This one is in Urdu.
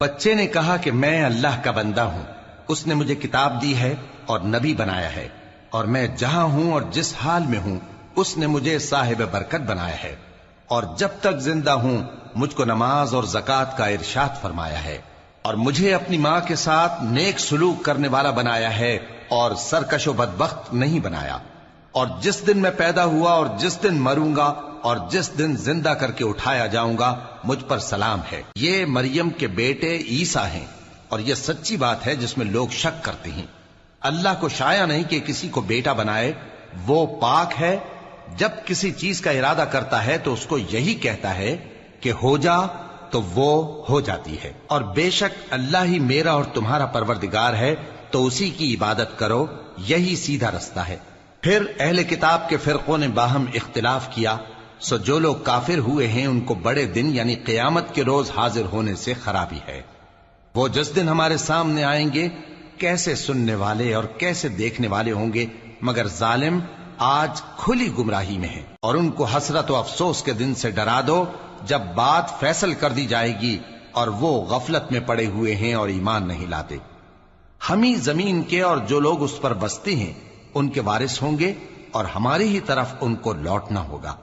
بچے نے کہا کہ میں اللہ کا بندہ ہوں، اس نے مجھے کتاب دی ہے اور نبی بنایا ہے، اور میں جہاں ہوں اور جس حال میں ہوں اس نے مجھے صاحب برکت بنایا ہے، اور جب تک زندہ ہوں مجھ کو نماز اور زکوٰۃ کا ارشاد فرمایا ہے، اور مجھے اپنی ماں کے ساتھ نیک سلوک کرنے والا بنایا ہے اور سرکش و بدبخت نہیں بنایا، اور جس دن میں پیدا ہوا اور جس دن مروں گا اور جس دن زندہ کر کے اٹھایا جاؤں گا مجھ پر سلام ہے۔ یہ مریم کے بیٹے عیسیٰ ہیں، اور یہ سچی بات ہے جس میں لوگ شک کرتے ہیں۔ اللہ کو شایع نہیں کہ کسی کو بیٹا بنائے، وہ پاک ہے، جب کسی چیز کا ارادہ کرتا ہے تو اس کو یہی کہتا ہے کہ ہو جا تو وہ ہو جاتی ہے، اور بے شک اللہ ہی میرا اور تمہارا پروردگار ہے، تو اسی کی عبادت کرو، یہی سیدھا رستہ ہے۔ پھر اہل کتاب کے فرقوں نے باہم اختلاف کیا، سو جو لوگ کافر ہوئے ہیں ان کو بڑے دن یعنی قیامت کے روز حاضر ہونے سے خرابی ہے۔ وہ جس دن ہمارے سامنے آئیں گے کیسے سننے والے اور کیسے دیکھنے والے ہوں گے، مگر ظالم آج کھلی گمراہی میں ہیں۔ اور ان کو حسرت و افسوس کے دن سے ڈرا دو جب بات فیصل کر دی جائے گی اور وہ غفلت میں پڑے ہوئے ہیں اور ایمان نہیں لاتے۔ ہم ہی زمین کے اور جو لوگ اس پر بستے ہیں ان کے وارث ہوں گے، اور ہماری ہی طرف ان کو لوٹنا ہوگا۔